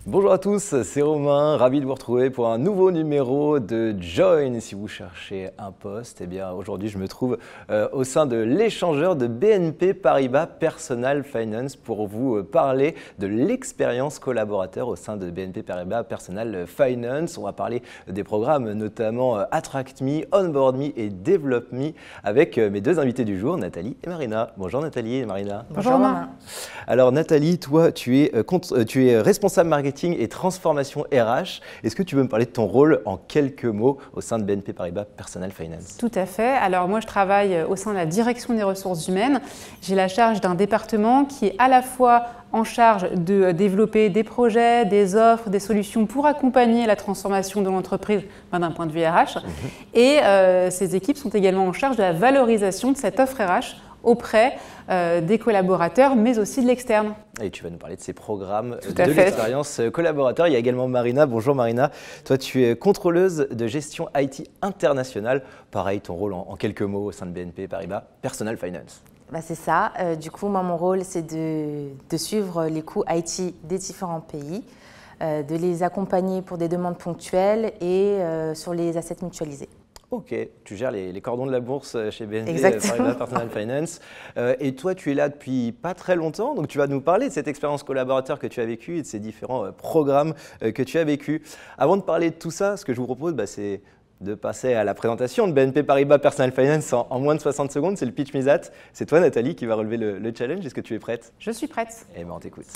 Bonjour à tous, c'est Romain, ravi de vous retrouver pour un nouveau numéro de Join. Si vous cherchez un poste, eh bien aujourd'hui je me trouve au sein de l'échangeur de BNP Paribas Personal Finance pour vous parler de l'expérience collaborateur au sein de BNP Paribas Personal Finance. On va parler des programmes notamment Attract Me, Onboard Me et Develop Me avec mes deux invités du jour, Nathalie et Marina. Bonjour Nathalie et Marina. Bonjour Romain. Alors Nathalie, toi tu es responsable marketing et transformation RH. Est-ce que tu veux me parler de ton rôle en quelques mots au sein de BNP Paribas Personal Finance? Tout à fait. Alors moi je travaille au sein de la direction des ressources humaines. J'ai la charge d'un département qui est à la fois en charge de développer des projets, des offres, des solutions pour accompagner la transformation de l'entreprise d'un point de vue RH. Et ces équipes sont également en charge de la valorisation de cette offre RH auprès des collaborateurs, mais aussi de l'externe. Et tu vas nous parler de ces programmes de l'expérience collaborateur. Il y a également Marina. Bonjour Marina. Toi, tu es contrôleuse de gestion IT internationale. Pareil, ton rôle en quelques mots au sein de BNP Paribas Personal Finance. C'est ça. Du coup, moi, mon rôle, c'est de suivre les coûts IT des différents pays, de les accompagner pour des demandes ponctuelles et sur les assets mutualisés. Ok, tu gères les cordons de la bourse chez BNP Exactement. Paribas Personal Finance. Et toi, tu es là depuis pas très longtemps, donc tu vas nous parler de cette expérience collaborateur que tu as vécue et de ces différents programmes que tu as vécus. Avant de parler de tout ça, ce que je vous propose, c'est de passer à la présentation de BNP Paribas Personal Finance en moins de 60 secondes. C'est le pitch MISAT. C'est toi, Nathalie, qui va relever le challenge. Est-ce que tu es prête? Je suis prête. Eh bien, on t'écoute.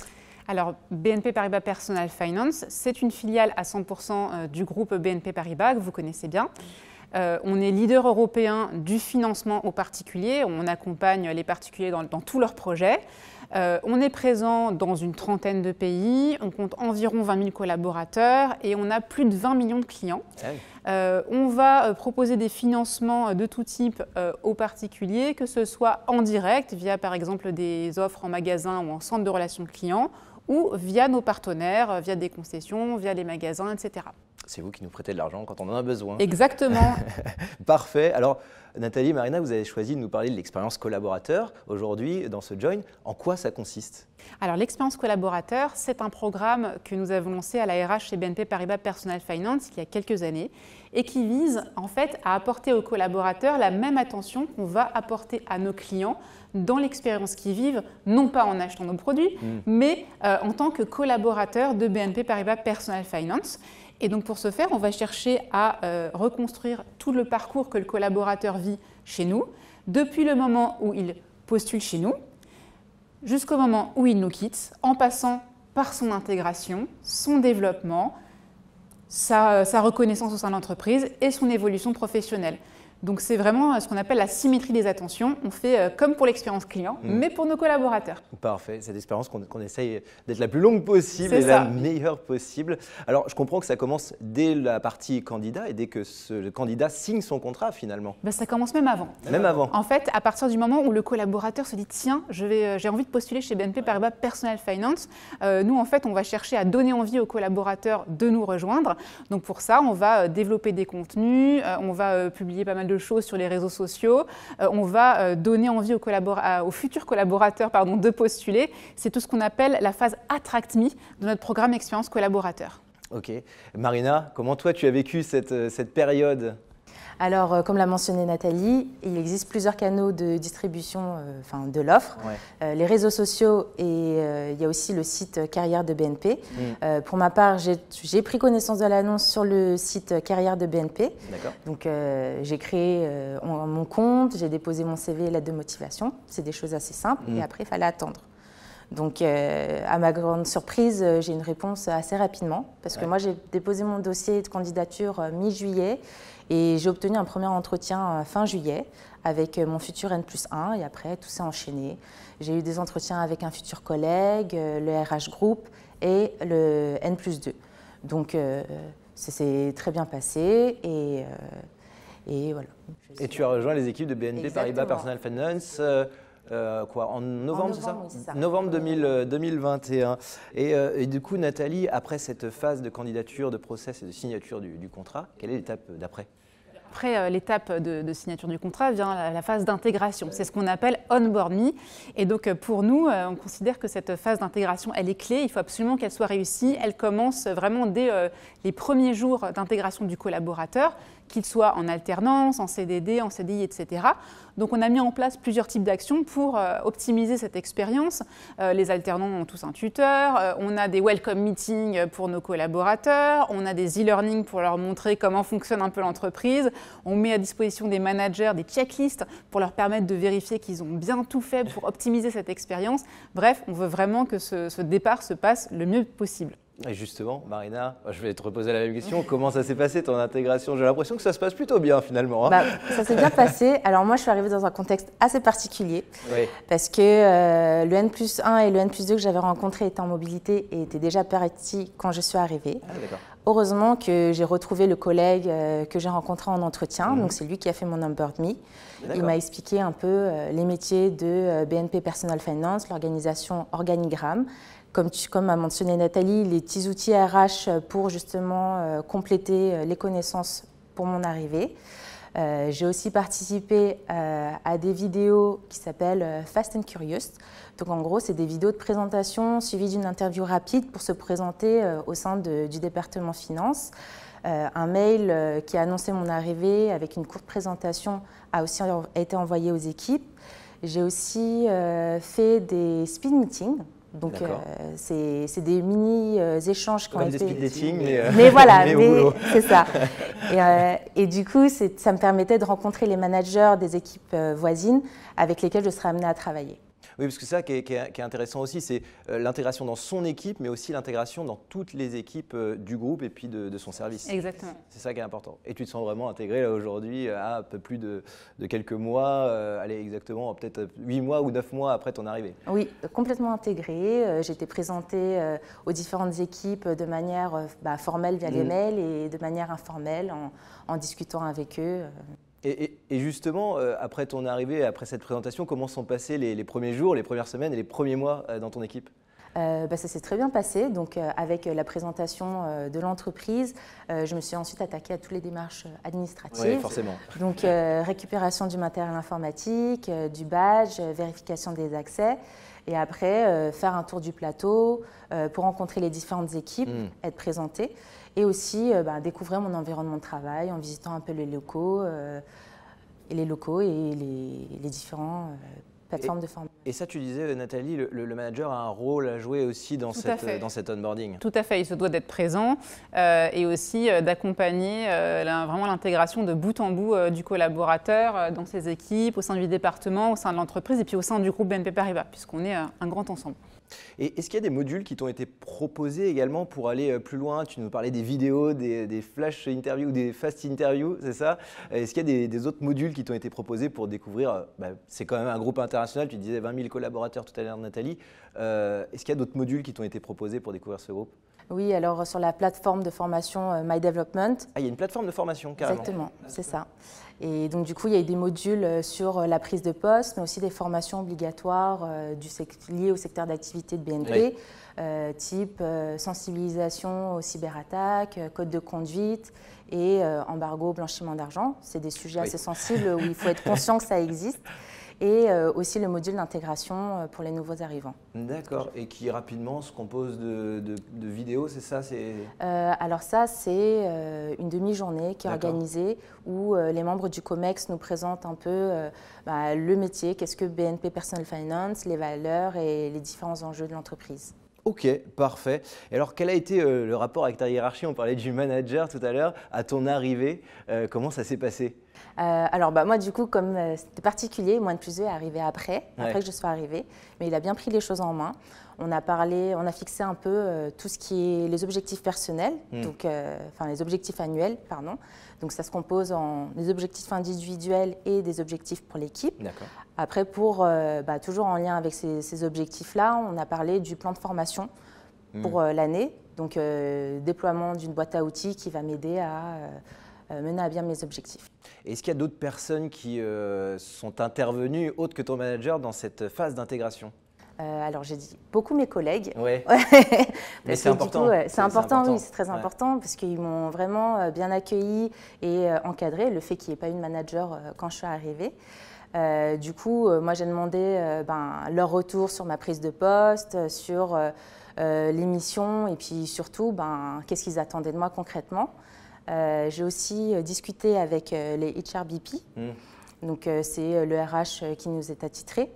Alors, BNP Paribas Personal Finance, c'est une filiale à 100% du groupe BNP Paribas que vous connaissez bien. On est leader européen du financement aux particuliers. On accompagne les particuliers dans tous leurs projets. On est présent dans une trentaine de pays. On compte environ 20 000 collaborateurs et on a plus de 20 millions de clients. On va proposer des financements de tout type aux particuliers, que ce soit en direct, via par exemple des offres en magasin ou en centre de relations clients, ou via nos partenaires, via des concessions, via les magasins, etc. C'est vous qui nous prêtez de l'argent quand on en a besoin. Exactement. Parfait. Alors, Nathalie, Marina, vous avez choisi de nous parler de l'expérience collaborateur aujourd'hui dans ce Join. En quoi ça consiste? Alors, l'expérience collaborateur, c'est un programme que nous avons lancé à la RH chez BNP Paribas Personal Finance il y a quelques années et qui vise en fait à apporter aux collaborateurs la même attention qu'on va apporter à nos clients dans l'expérience qu'ils vivent, non pas en achetant nos produits, mais en tant que collaborateurs de BNP Paribas Personal Finance. Et donc pour ce faire, on va chercher à reconstruire tout le parcours que le collaborateur vit chez nous, depuis le moment où il postule chez nous, jusqu'au moment où il nous quitte, en passant par son intégration, son développement, sa reconnaissance au sein de l'entreprise et son évolution professionnelle. Donc c'est vraiment ce qu'on appelle la symétrie des attentions. On fait comme pour l'expérience client, mais pour nos collaborateurs. Parfait, cette expérience qu'on essaye d'être la plus longue possible et la meilleure possible. Alors je comprends que ça commence dès la partie candidat et dès que le candidat signe son contrat finalement. Ça commence même avant. Même avant. En fait, à partir du moment où le collaborateur se dit « Tiens, j'ai envie de postuler chez BNP Paribas Personal Finance », nous en fait on va chercher à donner envie aux collaborateurs de nous rejoindre. Donc pour ça, on va développer des contenus, on va publier pas mal de choses sur les réseaux sociaux. On va donner envie aux futurs collaborateurs de postuler. C'est tout ce qu'on appelle la phase Attract Me de notre programme Expérience collaborateur. Ok. Marina, comment toi tu as vécu cette période ? Alors, comme l'a mentionné Nathalie, il existe plusieurs canaux de distribution de l'offre. Les réseaux sociaux et il y a aussi le site Carrière de BNP. Pour ma part, j'ai pris connaissance de l'annonce sur le site Carrière de BNP. Donc, j'ai créé mon compte, j'ai déposé mon CV, lettre de motivation. C'est des choses assez simples et après, il fallait attendre. Donc, à ma grande surprise, j'ai une réponse assez rapidement parce que moi, j'ai déposé mon dossier de candidature mi-juillet et j'ai obtenu un premier entretien fin juillet avec mon futur N+1 et après, tout s'est enchaîné. J'ai eu des entretiens avec un futur collègue, le RH Group et le N+2. Donc, ça s'est très bien passé et voilà. Et tu as rejoint les équipes de BNP Paribas Personal Finance en novembre, c'est ça? Oui, c'est ça. Novembre 2021. Et du coup, Nathalie, après cette phase de candidature, de process et de signature du contrat, quelle est l'étape d'après? après l'étape de signature du contrat vient la phase d'intégration. C'est ce qu'on appelle Onboard Me. Et donc pour nous, on considère que cette phase d'intégration, elle est clé. Il faut absolument qu'elle soit réussie. Elle commence vraiment dès les premiers jours d'intégration du collaborateur, qu'il soit en alternance, en CDD, en CDI, etc. Donc on a mis en place plusieurs types d'actions pour optimiser cette expérience. Les alternants ont tous un tuteur, on a des welcome meetings pour nos collaborateurs, on a des e-learning pour leur montrer comment fonctionne un peu l'entreprise, on met à disposition des managers des checklists pour leur permettre de vérifier qu'ils ont bien tout fait pour optimiser cette expérience. Bref, on veut vraiment que ce départ se passe le mieux possible. Et justement, Marina, je vais te reposer la même question. Comment ça s'est passé ton intégration? J'ai l'impression que ça se passe plutôt bien finalement. Hein. Ça s'est bien passé. Alors moi, je suis arrivée dans un contexte assez particulier parce que le N+1 et le N+2 que j'avais rencontrés étaient en mobilité et étaient déjà partis quand je suis arrivée. Heureusement que j'ai retrouvé le collègue que j'ai rencontré en entretien. Donc c'est lui qui a fait mon Onboard Me. Il m'a expliqué un peu les métiers de BNP Personal Finance, l'organisation organigramme. Comme a mentionné Nathalie, les petits outils RH pour justement compléter les connaissances pour mon arrivée. J'ai aussi participé à des vidéos qui s'appellent Fast and Curious. Donc en gros, c'est des vidéos de présentation suivies d'une interview rapide pour se présenter au sein du département finance. Un mail qui a annoncé mon arrivée avec une courte présentation a aussi été envoyé aux équipes. J'ai aussi fait des speed meetings. Donc c'est des mini-échanges qui ont été… Comme des speed dating, mais voilà, c'est ça. Et du coup, ça me permettait de rencontrer les managers des équipes voisines avec lesquelles je serais amenée à travailler. Oui, parce que ça qui est intéressant aussi, c'est l'intégration dans son équipe, mais aussi l'intégration dans toutes les équipes du groupe et puis de son service. Exactement. C'est ça qui est important. Et tu te sens vraiment intégré là aujourd'hui à un peu plus de quelques mois, allez exactement, peut-être 8 mois ou 9 mois après ton arrivée. Oui, complètement intégrée. J'ai été présentée aux différentes équipes de manière formelle via les mails et de manière informelle en discutant avec eux. Et justement, après ton arrivée, après cette présentation, comment sont passés les premiers jours, les premières semaines et les premiers mois dans ton équipe? Ça s'est très bien passé. Donc, avec la présentation de l'entreprise, je me suis ensuite attaquée à toutes les démarches administratives. Oui, forcément. Donc, récupération du matériel informatique, du badge, vérification des accès. Et après, faire un tour du plateau pour rencontrer les différentes équipes, être présentée. Et aussi découvrir mon environnement de travail en visitant un peu les locaux et les différents plateformes de formation. Et ça, tu disais, Nathalie, le manager a un rôle à jouer aussi dans cet onboarding. Tout à fait, il se doit d'être présent et aussi d'accompagner vraiment l'intégration de bout en bout du collaborateur dans ses équipes, au sein du département, au sein de l'entreprise et puis au sein du groupe BNP Paribas, puisqu'on est un grand ensemble. Et est-ce qu'il y a des modules qui t'ont été proposés également pour aller plus loin? Tu nous parlais des vidéos, des flash interviews, des fast interviews, c'est ça? Est-ce qu'il y a des autres modules qui t'ont été proposés pour découvrir, c'est quand même un groupe international, tu disais 20 000 collaborateurs tout à l'heure, Nathalie. Est-ce qu'il y a d'autres modules qui t'ont été proposés pour découvrir ce groupe? Oui, alors sur la plateforme de formation My Development. Ah, il y a une plateforme de formation, carrément. Exactement, c'est ça. Et donc du coup, il y a eu des modules sur la prise de poste, mais aussi des formations obligatoires liées au secteur d'activité de BNP, type sensibilisation aux cyberattaques, code de conduite et embargo blanchiment d'argent. C'est des sujets assez sensibles où il faut être conscient que ça existe. Et aussi le module d'intégration pour les nouveaux arrivants. D'accord, et qui rapidement se compose de vidéos, c'est ça? Alors ça, c'est une demi-journée qui est organisée où les membres du COMEX nous présentent un peu le métier, qu'est-ce que BNP Personal Finance, les valeurs et les différents enjeux de l'entreprise. Ok, parfait. Et alors, quel a été le rapport avec ta hiérarchie? On parlait du manager tout à l'heure. À ton arrivée, comment ça s'est passé? Alors moi du coup, comme c'était particulier, moi N+2 est arrivé après que je sois arrivée, mais il a bien pris les choses en main. On a fixé un peu tout ce qui est les objectifs personnels, donc les objectifs annuels, pardon. Donc ça se compose en des objectifs individuels et des objectifs pour l'équipe. Après, toujours en lien avec ces objectifs-là, on a parlé du plan de formation pour l'année, donc déploiement d'une boîte à outils qui va m'aider à mener à bien mes objectifs. Est-ce qu'il y a d'autres personnes qui sont intervenues, autres que ton manager, dans cette phase d'intégration? Alors j'ai dit beaucoup mes collègues. Ouais. Mais c'est important. C'est important, oui, c'est très important parce qu'ils m'ont vraiment bien accueilli et encadré, le fait qu'il n'y ait pas eu de manager quand je suis arrivée. Du coup, moi j'ai demandé leur retour sur ma prise de poste, sur les missions et puis surtout qu'est-ce qu'ils attendaient de moi concrètement. J'ai aussi discuté avec les HRBP, donc c'est le RH qui nous est attitré,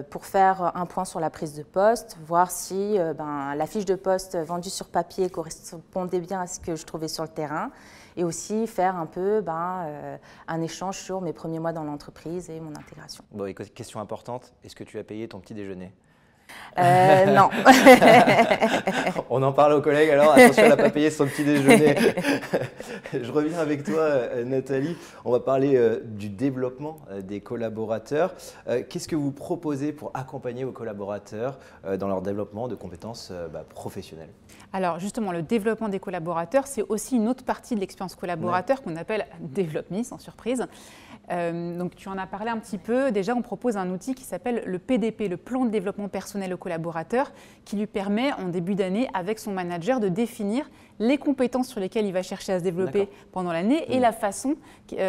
pour faire un point sur la prise de poste, voir si la fiche de poste vendue sur papier correspondait bien à ce que je trouvais sur le terrain et aussi faire un peu un échange sur mes premiers mois dans l'entreprise et mon intégration. Bon, et question importante, est-ce que tu as payé ton petit déjeuner? Non. On en parle aux collègues alors, attention, elle n'a pas payé son petit déjeuner. Je reviens avec toi, Nathalie. On va parler du développement des collaborateurs. Qu'est-ce que vous proposez pour accompagner vos collaborateurs dans leur développement de compétences professionnelles? Alors justement, le développement des collaborateurs, c'est aussi une autre partie de l'expérience collaborateur qu'on appelle Develop Me, sans surprise. Donc tu en as parlé un petit peu. Déjà, on propose un outil qui s'appelle le PDP, le plan de développement personnel au collaborateur, qui lui permet en début d'année, avec son manager, de définir les compétences sur lesquelles il va chercher à se développer pendant l'année et la façon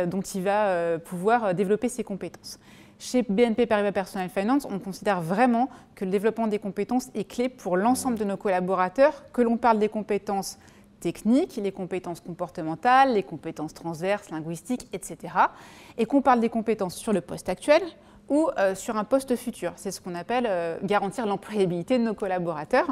dont il va pouvoir développer ses compétences. Chez BNP Paribas Personal Finance, on considère vraiment que le développement des compétences est clé pour l'ensemble de nos collaborateurs, que l'on parle des compétences techniques, les compétences comportementales, les compétences transverses, linguistiques, etc. Et qu'on parle des compétences sur le poste actuel ou sur un poste futur. C'est ce qu'on appelle garantir l'employabilité de nos collaborateurs.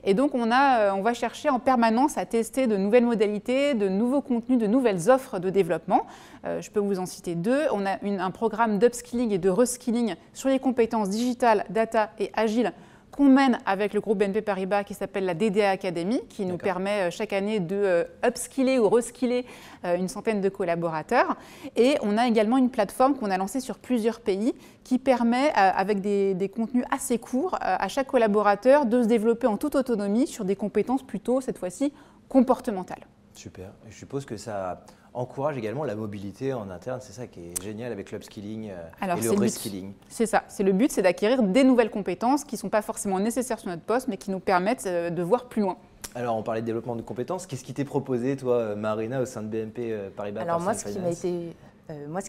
Et donc, on va chercher en permanence à tester de nouvelles modalités, de nouveaux contenus, de nouvelles offres de développement. Je peux vous en citer deux. On a un programme d'upskilling et de reskilling sur les compétences digitales, data et agile qu'on mène avec le groupe BNP Paribas qui s'appelle la DDA Academy, qui nous permet chaque année de upskiller ou reskiller une centaine de collaborateurs. Et on a également une plateforme qu'on a lancée sur plusieurs pays qui permet, avec des contenus assez courts, à chaque collaborateur de se développer en toute autonomie sur des compétences plutôt, cette fois-ci, comportementales. Super. Je suppose que ça encourage également la mobilité en interne. C'est ça qui est génial avec l'upskilling et le reskilling. C'est ça. Le but, c'est d'acquérir des nouvelles compétences qui ne sont pas forcément nécessaires sur notre poste, mais qui nous permettent de voir plus loin. Alors, on parlait de développement de compétences. Qu'est-ce qui t'est proposé, toi, Marina, au sein de BNP Paribas? Alors, moi, ce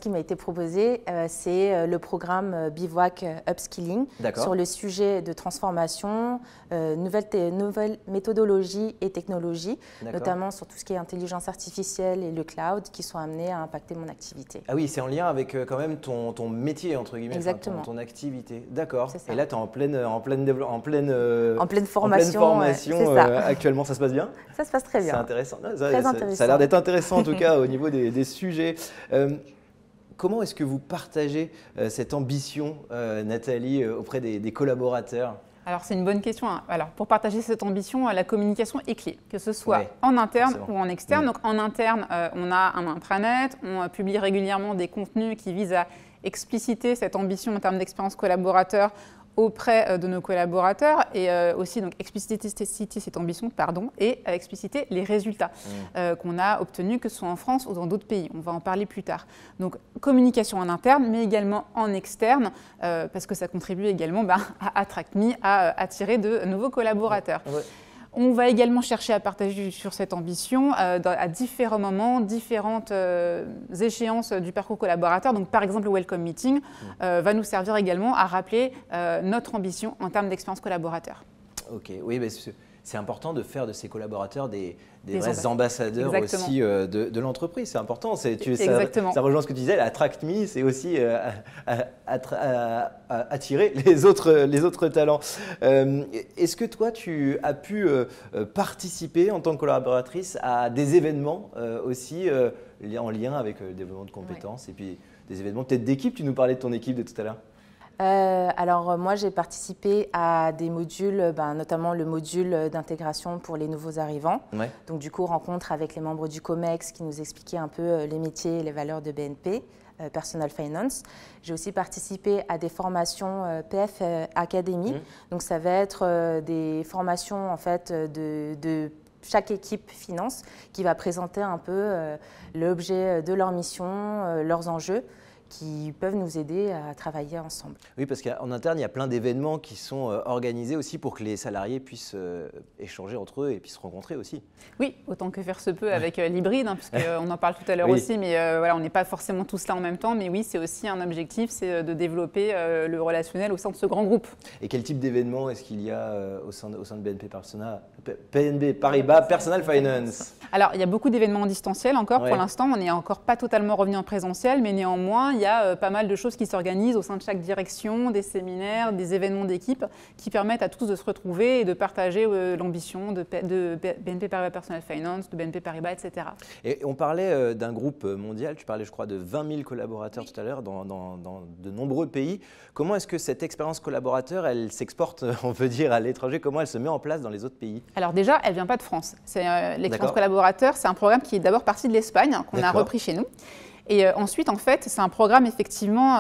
qui m'a été proposé, c'est le programme Bivouac Upskilling sur le sujet de transformation, nouvelles méthodologies et technologies, notamment sur tout ce qui est intelligence artificielle et le cloud, qui sont amenés à impacter mon activité. Ah oui, c'est en lien avec quand même ton métier, entre guillemets, exactement. Ton activité. D'accord. Et là, tu es en pleine formation. Actuellement, ça se passe bien? Ça se passe très bien. C'est intéressant. Ça a l'air d'être intéressant, en tout cas, au niveau des sujets. Comment est-ce que vous partagez cette ambition, Nathalie, auprès des collaborateurs? Alors, c'est une bonne question. Alors, pour partager cette ambition, la communication est clé, que ce soit en interne ou en externe. Donc, en interne, on a un intranet, on publie régulièrement des contenus qui visent à expliciter cette ambition en termes d'expérience collaborateur auprès de nos collaborateurs et aussi donc expliciter cette ambition et expliciter les résultats qu'on a obtenus, que ce soit en France ou dans d'autres pays. On va en parler plus tard. Donc communication en interne, mais également en externe, parce que ça contribue également à Attract Me, à attirer de nouveaux collaborateurs. On va également chercher à partager sur cette ambition à différents moments, différentes échéances du parcours collaborateur. Donc, par exemple, le Welcome Meeting va nous servir également à rappeler notre ambition en termes d'expérience collaborateur. Ok, oui, mais c'est important de faire de ces collaborateurs des vrais ambassadeurs aussi de l'entreprise. C'est important. Ça rejoint ce que tu disais, Attract Me, c'est aussi attirer les autres talents. Est-ce que toi, tu as pu participer en tant que collaboratrice à des événements aussi en lien avec le développement de compétences et puis des événements peut-être d'équipe? Tu nous parlais de ton équipe de tout à l'heure. Alors moi j'ai participé à des modules, notamment le module d'intégration pour les nouveaux arrivants. Donc du coup rencontre avec les membres du COMEX qui nous expliquaient un peu les métiers et les valeurs de BNP, Personal Finance. J'ai aussi participé à des formations PF Academy. Donc ça va être des formations en fait de chaque équipe finance qui va présenter un peu l'objet de leur mission, leurs enjeux, qui peuvent nous aider à travailler ensemble. Oui, parce qu'en interne, il y a plein d'événements qui sont organisés aussi pour que les salariés puissent échanger entre eux et puis se rencontrer aussi. Oui, autant que faire se peut avec l'hybride, hein, puisqu'on en parle tout à l'heure aussi, mais voilà, on n'est pas forcément tous là en même temps. Mais oui, c'est aussi un objectif, c'est de développer le relationnel au sein de ce grand groupe. Et quel type d'événements est-ce qu'il y a au sein de BNP Paribas Personal Finance? Alors, il y a beaucoup d'événements en distanciel encore. Pour l'instant, on n'est encore pas totalement revenu en présentiel, mais néanmoins, il y a pas mal de choses qui s'organisent au sein de chaque direction, des séminaires, des événements d'équipe qui permettent à tous de se retrouver et de partager l'ambition de BNP Paribas Personal Finance, de BNP Paribas, etc. Et on parlait d'un groupe mondial, tu parlais je crois de 20 000 collaborateurs tout à l'heure dans de nombreux pays. Comment est-ce que cette expérience collaborateur, elle s'exporte, on peut dire, à l'étranger? Comment elle se met en place dans les autres pays? Alors déjà, elle ne vient pas de France. L'expérience collaborateur, c'est un programme qui est d'abord parti de l'Espagne, qu'on a repris chez nous. Et ensuite, en fait, c'est un programme effectivement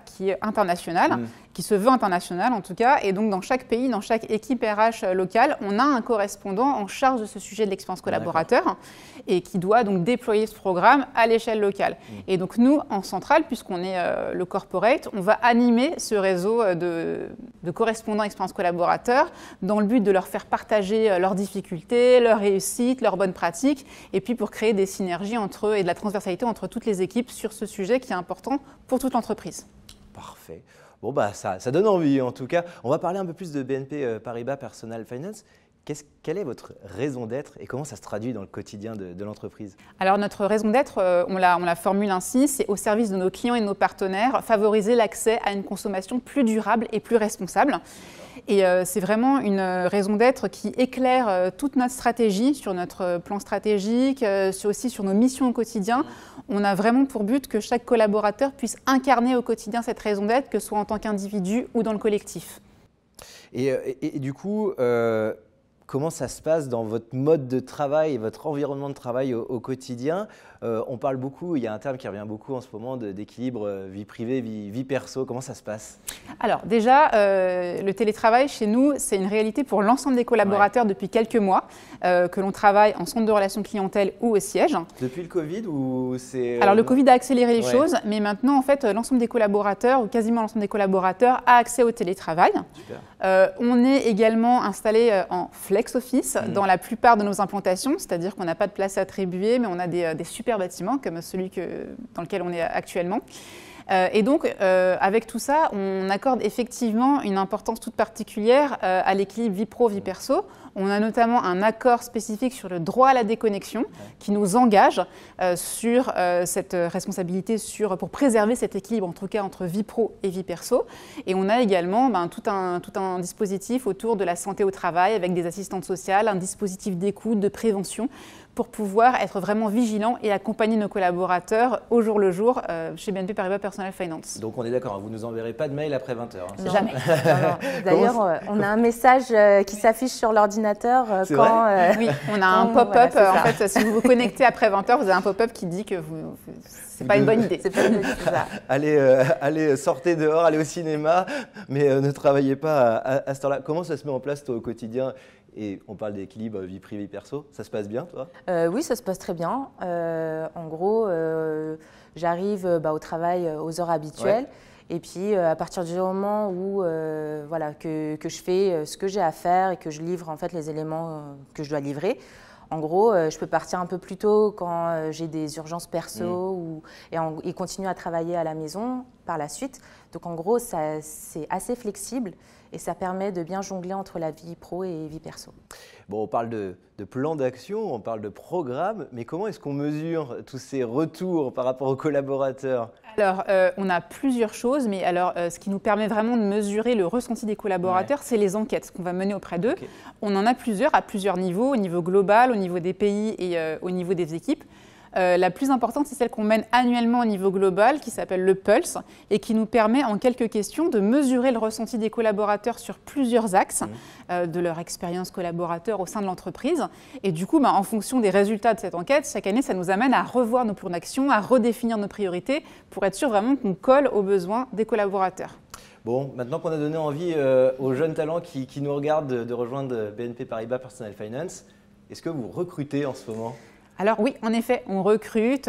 qui est international, qui se veut international en tout cas. Et donc, dans chaque pays, dans chaque équipe RH locale, on a un correspondant en charge de ce sujet de l'expérience collaborateur et qui doit donc déployer ce programme à l'échelle locale. Et donc, nous, en centrale, puisqu'on est le corporate, on va animer ce réseau de correspondants expérience collaborateur dans le but de leur faire partager leurs difficultés, leurs réussites, leurs bonnes pratiques, et puis pour créer des synergies entre eux et de la transversalité entre toutes les équipes sur ce sujet qui est important pour toute l'entreprise. Parfait. Bon, bah, ça donne envie en tout cas. On va parler un peu plus de BNP Paribas Personal Finance. Quelle est votre raison d'être et comment ça se traduit dans le quotidien de l'entreprise? Alors notre raison d'être, on la formule ainsi, c'est au service de nos clients et de nos partenaires, favoriser l'accès à une consommation plus durable et plus responsable. Et c'est vraiment une raison d'être qui éclaire toute notre stratégie, sur notre plan stratégique, aussi sur nos missions au quotidien. On a vraiment pour but que chaque collaborateur puisse incarner au quotidien cette raison d'être, que ce soit en tant qu'individu ou dans le collectif. Et du coup, comment ça se passe dans votre mode de travail et votre environnement de travail au quotidien? On parle beaucoup, il y a un terme qui revient beaucoup en ce moment d'équilibre vie privée, vie perso. Comment ça se passe? Alors déjà, le télétravail chez nous, c'est une réalité pour l'ensemble des collaborateurs depuis quelques mois, que l'on travaille en centre de relations clientèle ou au siège. Depuis le Covid ou c'est… Alors le Covid a accéléré les choses, mais maintenant en fait l'ensemble des collaborateurs, ou quasiment l'ensemble des collaborateurs, a accès au télétravail. On est également installé en flex office dans la plupart de nos implantations, c'est-à-dire qu'on n'a pas de place attribuée, mais on a des super bâtiments comme celui dans lequel on est actuellement. Et donc, avec tout ça, on accorde effectivement une importance toute particulière à l'équilibre vie pro, vie perso. On a notamment un accord spécifique sur le droit à la déconnexion qui nous engage sur cette responsabilité pour préserver cet équilibre, en tout cas entre vie pro et vie perso. Et on a également tout un dispositif autour de la santé au travail avec des assistantes sociales, un dispositif d'écoute, de prévention pour pouvoir être vraiment vigilant et accompagner nos collaborateurs au jour le jour chez BNP Paribas Personal Finance. Donc on est d'accord, vous ne nous enverrez pas de mail après 20h. Hein. Jamais. D'ailleurs, on a un message qui s'affiche sur l'ordinateur quand… Oui, on a un pop-up. Voilà, en fait, si vous vous connectez après 20h, vous avez un pop-up qui dit que c'est pas une bonne idée. C'est pas une bonne idée, ça. Allez, sortez dehors, allez au cinéma, mais ne travaillez pas à ce temps-là. Comment ça se met en place toi, au quotidien? Et on parle d'équilibre vie privée, vie perso. Ça se passe bien, toi? Oui, ça se passe très bien. En gros, j'arrive au travail aux heures habituelles. Ouais. Et puis, à partir du moment où que je fais ce que j'ai à faire et que je livre en fait, les éléments que je dois livrer, en gros, je peux partir un peu plus tôt quand j'ai des urgences perso et continuer à travailler à la maison par la suite. Donc, en gros, c'est assez flexible. Et ça permet de bien jongler entre la vie pro et vie perso. Bon, on parle de plan d'action, on parle de programme, mais comment est-ce qu'on mesure tous ces retours par rapport aux collaborateurs? Alors, on a plusieurs choses, mais alors, ce qui nous permet vraiment de mesurer le ressenti des collaborateurs, c'est les enquêtes qu'on va mener auprès d'eux. Okay. On en a plusieurs, à plusieurs niveaux, au niveau global, au niveau des pays et au niveau des équipes. La plus importante, c'est celle qu'on mène annuellement au niveau global, qui s'appelle le Pulse, et qui nous permet en quelques questions de mesurer le ressenti des collaborateurs sur plusieurs axes de leur expérience collaborateur au sein de l'entreprise. Et du coup, en fonction des résultats de cette enquête, chaque année, ça nous amène à revoir nos plans d'action, à redéfinir nos priorités, pour être sûr vraiment qu'on colle aux besoins des collaborateurs. Bon, maintenant qu'on a donné envie aux jeunes talents qui nous regardent de rejoindre BNP Paribas Personal Finance, est-ce que vous recrutez en ce moment? Alors oui, en effet, on recrute.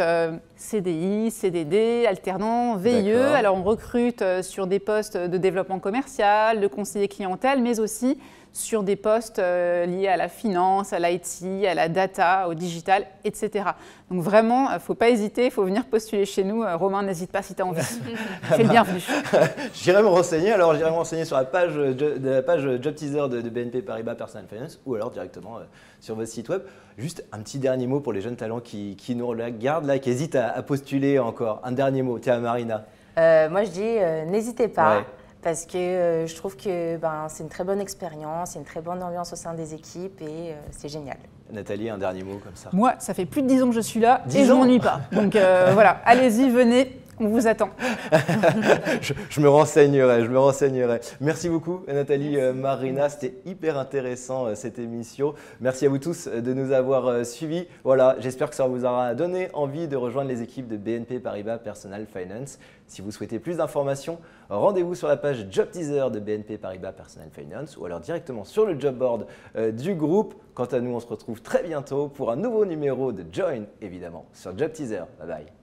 CDI, CDD, alternant, VIE. Alors on recrute sur des postes de développement commercial, de conseiller clientèle, mais aussi sur des postes liés à la finance, à l'IT, à la data, au digital, etc. Donc vraiment, il ne faut pas hésiter, il faut venir postuler chez nous. Romain, n'hésite pas si tu as envie. Tu es le bienvenu. J'irai me renseigner. Alors, j'irai me renseigner sur la page Job Teaser de BNP Paribas Personal Finance ou alors directement sur votre site web. Juste un petit dernier mot pour les jeunes talents qui nous regardent, là, qui hésitent à postuler encore. Un dernier mot. Tiens, Marina. Moi, je dis n'hésitez pas. Ouais. Parce que je trouve que c'est une très bonne expérience, c'est une très bonne ambiance au sein des équipes et c'est génial. Nathalie, un dernier mot comme ça. Moi, ça fait plus de 10 ans que je suis là et je ne m'ennuie pas. Donc voilà, allez-y, venez, on vous attend. je me renseignerai. Merci beaucoup Nathalie, Marina, c'était hyper intéressant cette émission. Merci à vous tous de nous avoir suivis. Voilà, j'espère que ça vous aura donné envie de rejoindre les équipes de BNP Paribas Personal Finance. Si vous souhaitez plus d'informations, rendez-vous sur la page Job Teaser de BNP Paribas Personal Finance ou alors directement sur le job board du groupe. Quant à nous, on se retrouve très bientôt pour un nouveau numéro de Join, évidemment, sur Job Teaser. Bye bye.